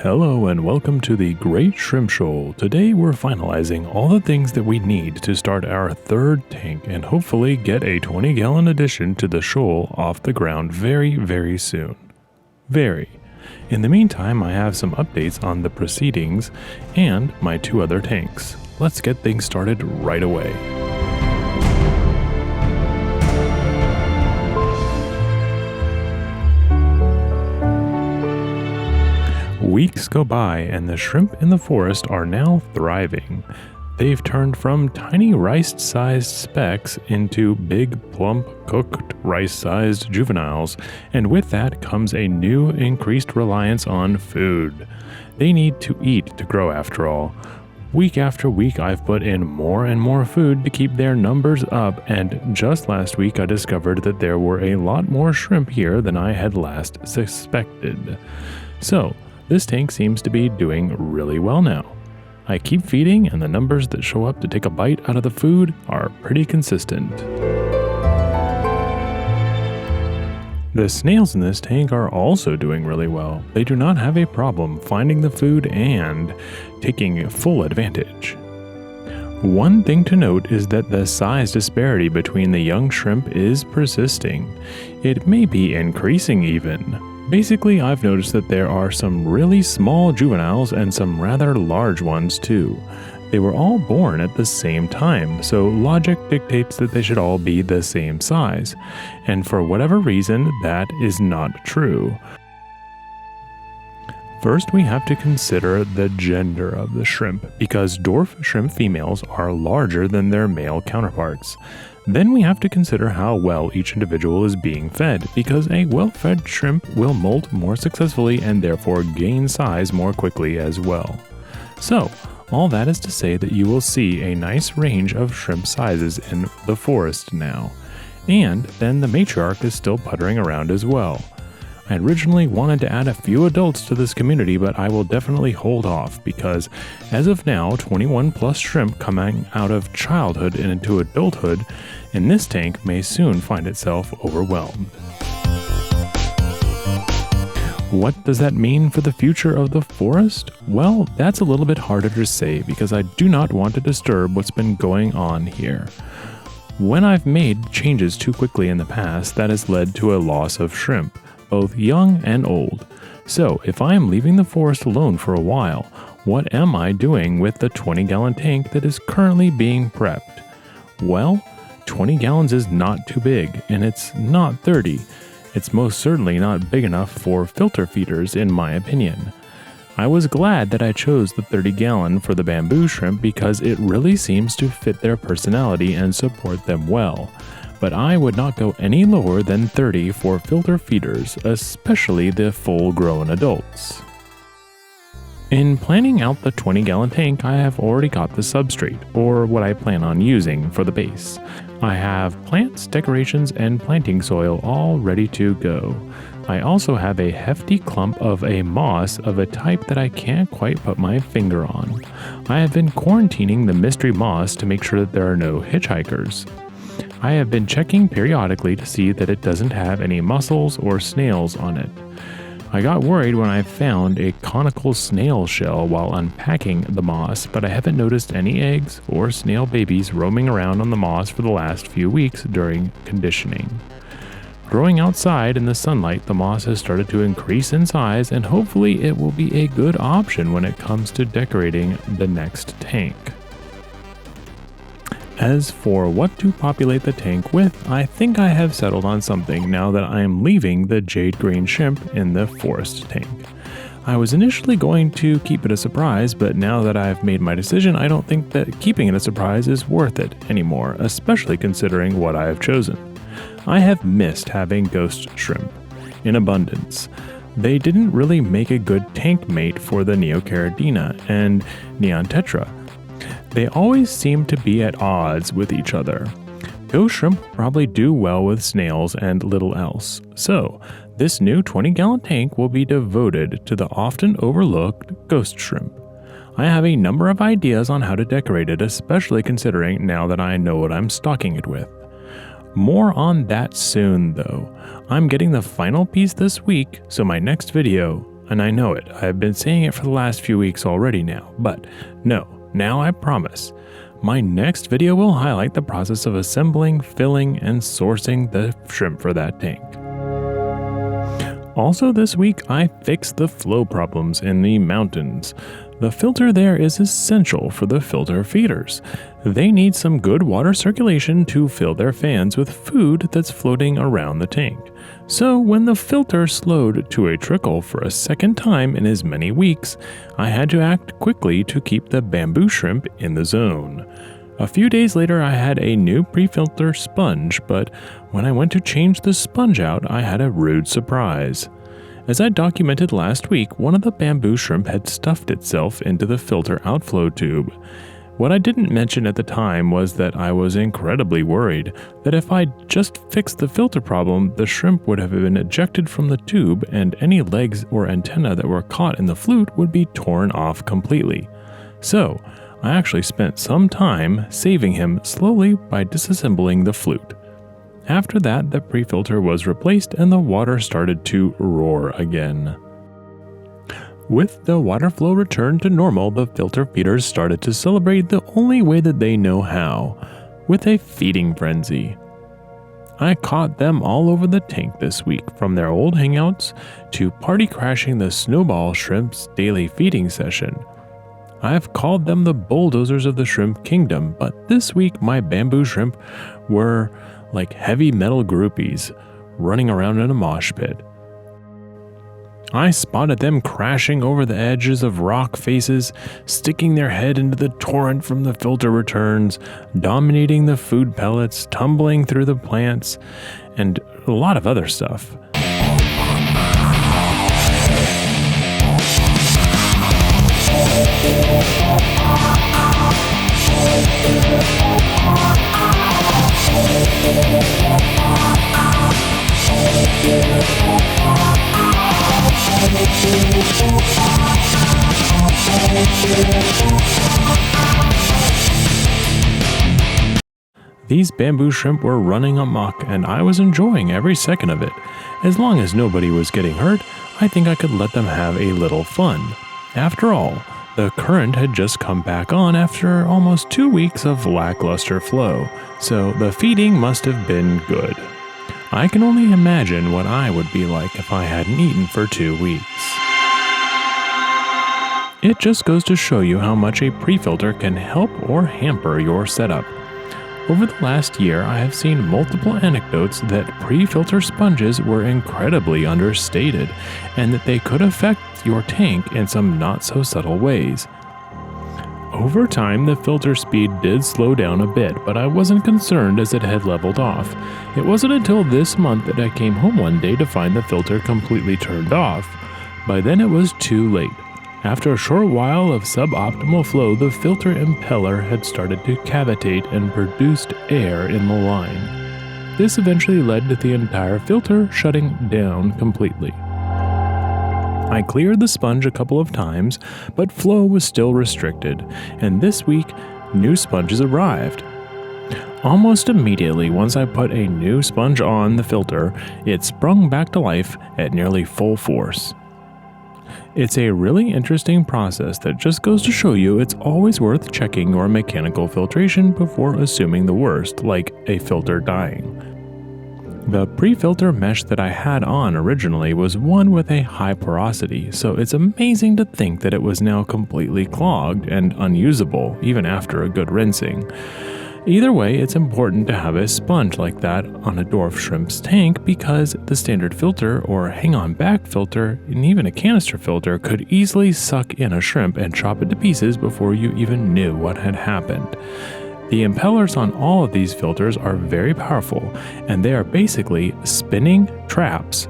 Hello and welcome to the Great Shrimp Shoal. Today we're finalizing all the things that we need to start our third tank and hopefully get a 20-gallon addition to the shoal off the ground very soon. In the meantime, I have some updates on the proceedings and my two other tanks. Let's get things started right away. Weeks go by and the shrimp in the forest are now thriving. They've turned from tiny rice-sized specks into big, plump, cooked rice-sized juveniles, and with that comes a new increased reliance on food. They need to eat to grow after all. Week after week I've put in more and more food to keep their numbers up, and just last week I discovered that there were a lot more shrimp here than I had last suspected. So, this tank seems to be doing really well now. I keep feeding and the numbers that show up to take a bite out of the food are pretty consistent. The snails in this tank are also doing really well. They do not have a problem finding the food and taking full advantage. One thing to note is that the size disparity between the young shrimp is persisting. It may be increasing even. Basically, I've noticed that there are some really small juveniles and some rather large ones too. They were all born at the same time, so logic dictates that they should all be the same size. And for whatever reason, that is not true. First, we have to consider the gender of the shrimp, because dwarf shrimp females are larger than their male counterparts. Then we have to consider how well each individual is being fed, because a well-fed shrimp will molt more successfully and therefore gain size more quickly as well. So, all that is to say that you will see a nice range of shrimp sizes in the forest now. And then the matriarch is still puttering around as well. I originally wanted to add a few adults to this community, but I will definitely hold off because as of now, 21 plus shrimp coming out of childhood and into adulthood in this tank may soon find itself overwhelmed. What does that mean for the future of the forest? Well, that's a little bit harder to say because I do not want to disturb what's been going on here. When I've made changes too quickly in the past, that has led to a loss of shrimp, both young and old. So if I am leaving the forest alone for a while, what am I doing with the 20-gallon tank that is currently being prepped? Well, 20 gallons is not too big, and it's not 30. It's most certainly not big enough for filter feeders in my opinion. I was glad that I chose the 30-gallon for the bamboo shrimp because it really seems to fit their personality and support them well. But I would not go any lower than 30 for filter feeders, especially the full-grown adults. In planning out the 20-gallon tank, I have already got the substrate, or what I plan on using for the base. I have plants, decorations, and planting soil all ready to go. I also have a hefty clump of a moss of a type that I can't quite put my finger on. I have been quarantining the mystery moss to make sure that there are no hitchhikers. I have been checking periodically to see that it doesn't have any mussels or snails on it. I got worried when I found a conical snail shell while unpacking the moss, but I haven't noticed any eggs or snail babies roaming around on the moss for the last few weeks during conditioning. Growing outside in the sunlight, the moss has started to increase in size, and hopefully it will be a good option when it comes to decorating the next tank. As for what to populate the tank with, I think I have settled on something now that I am leaving the jade green shrimp in the forest tank. I was initially going to keep it a surprise, but now that I've made my decision, I don't think that keeping it a surprise is worth it anymore, especially considering what I have chosen. I have missed having ghost shrimp in abundance. They didn't really make a good tank mate for the Neocaridina and Neon Tetra. They always seem to be at odds with each other. Ghost shrimp probably do well with snails and little else, so this new 20-gallon tank will be devoted to the often overlooked ghost shrimp. I have a number of ideas on how to decorate it, especially considering now that I know what I'm stocking it with. More on that soon though. I'm getting the final piece this week, so my next video, and I know it. I've been saying it for the last few weeks already now, but no, now I promise. My next video will highlight the process of assembling, filling, and sourcing the shrimp for that tank. Also this week, I fixed the flow problems in the mountains. The filter there is essential for the filter feeders. They need some good water circulation to fill their fans with food that's floating around the tank. So when the filter slowed to a trickle for a second time in as many weeks, I had to act quickly to keep the bamboo shrimp in the zone. A few days later, I had a new pre-filter sponge, but when I went to change the sponge out, I had a rude surprise. As I documented last week, one of the bamboo shrimp had stuffed itself into the filter outflow tube. What I didn't mention at the time was that I was incredibly worried that if I just fixed the filter problem, the shrimp would have been ejected from the tube and any legs or antenna that were caught in the flute would be torn off completely. So, I actually spent some time saving him slowly by disassembling the flute. After that, the pre-filter was replaced and the water started to roar again. With the water flow returned to normal, the filter feeders started to celebrate the only way that they know how, with a feeding frenzy. I caught them all over the tank this week, from their old hangouts to party crashing the snowball shrimp's daily feeding session. I've called them the bulldozers of the shrimp kingdom, but this week my bamboo shrimp were like heavy metal groupies running around in a mosh pit. I spotted them crashing over the edges of rock faces, sticking their head into the torrent from the filter returns, dominating the food pellets, tumbling through the plants, and a lot of other stuff. These bamboo shrimp were running amok and I was enjoying every second of it. As long as nobody was getting hurt, I think I could let them have a little fun. After all, the current had just come back on after almost 2 weeks of lackluster flow, so the feeding must have been good. I can only imagine what I would be like if I hadn't eaten for 2 weeks. It just goes to show you how much a pre-filter can help or hamper your setup. Over the last year, I have seen multiple anecdotes that pre-filter sponges were incredibly understated and that they could affect your tank in some not-so-subtle ways. Over time, the filter speed did slow down a bit, but I wasn't concerned as it had leveled off. It wasn't until this month that I came home one day to find the filter completely turned off. By then it was too late. After a short while of suboptimal flow, the filter impeller had started to cavitate and produced air in the line. This eventually led to the entire filter shutting down completely. I cleared the sponge a couple of times, but flow was still restricted, and this week, new sponges arrived. Almost immediately, once I put a new sponge on the filter, it sprung back to life at nearly full force. It's a really interesting process that just goes to show you it's always worth checking your mechanical filtration before assuming the worst, like a filter dying. The pre-filter mesh that I had on originally was one with a high porosity, so it's amazing to think that it was now completely clogged and unusable, even after a good rinsing. Either way, it's important to have a sponge like that on a dwarf shrimp's tank because the standard filter or hang-on back filter and even a canister filter could easily suck in a shrimp and chop it to pieces before you even knew what had happened. The impellers on all of these filters are very powerful, and they are basically spinning traps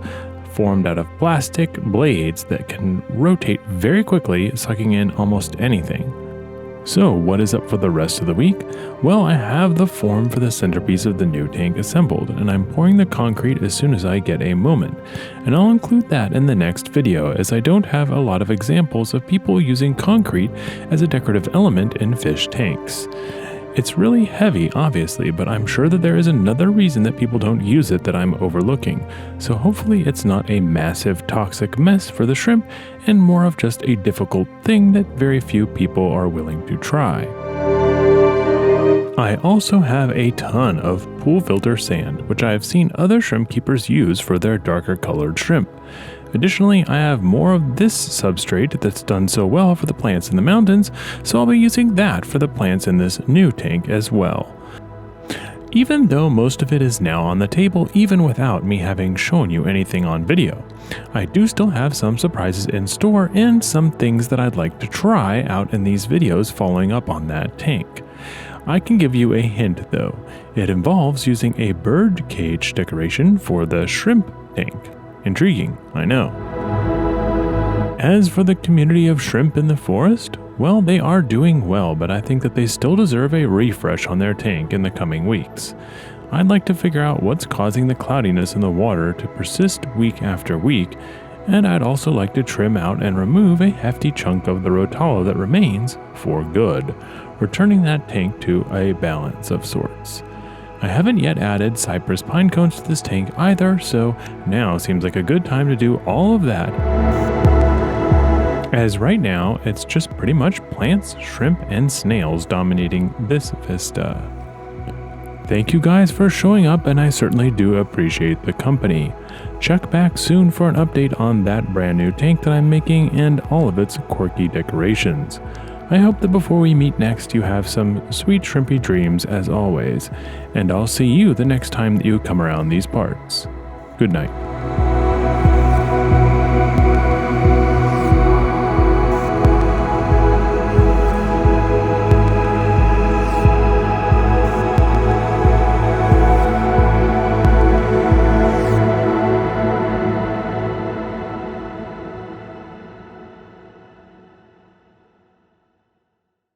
formed out of plastic blades that can rotate very quickly, sucking in almost anything. So what is up for the rest of the week? Well, I have the form for the centerpiece of the new tank assembled, and I'm pouring the concrete as soon as I get a moment. And I'll include that in the next video, as I don't have a lot of examples of people using concrete as a decorative element in fish tanks. It's really heavy, obviously, but I'm sure that there is another reason that people don't use it that I'm overlooking, so hopefully it's not a massive toxic mess for the shrimp and more of just a difficult thing that very few people are willing to try. I also have a ton of pool filter sand, which I have seen other shrimp keepers use for their darker colored shrimp. Additionally, I have more of this substrate that's done so well for the plants in the mountains, so I'll be using that for the plants in this new tank as well. Even though most of it is now on the table, even without me having shown you anything on video, I do still have some surprises in store and some things that I'd like to try out in these videos following up on that tank. I can give you a hint though. It involves using a bird cage decoration for the shrimp tank. Intriguing, I know. As for the community of shrimp in the forest, well, they are doing well, but I think that they still deserve a refresh on their tank in the coming weeks. I'd like to figure out what's causing the cloudiness in the water to persist week after week, and I'd also like to trim out and remove a hefty chunk of the rotala that remains for good, returning that tank to a balance of sorts. I haven't yet added cypress pine cones to this tank either, so now seems like a good time to do all of that. As right now, it's just pretty much plants, shrimp, and snails dominating this vista. Thank you guys for showing up, and I certainly do appreciate the company. Check back soon for an update on that brand new tank that I'm making and all of its quirky decorations. I hope that before we meet next you have some sweet shrimpy dreams as always, and I'll see you the next time that you come around these parts. Good night.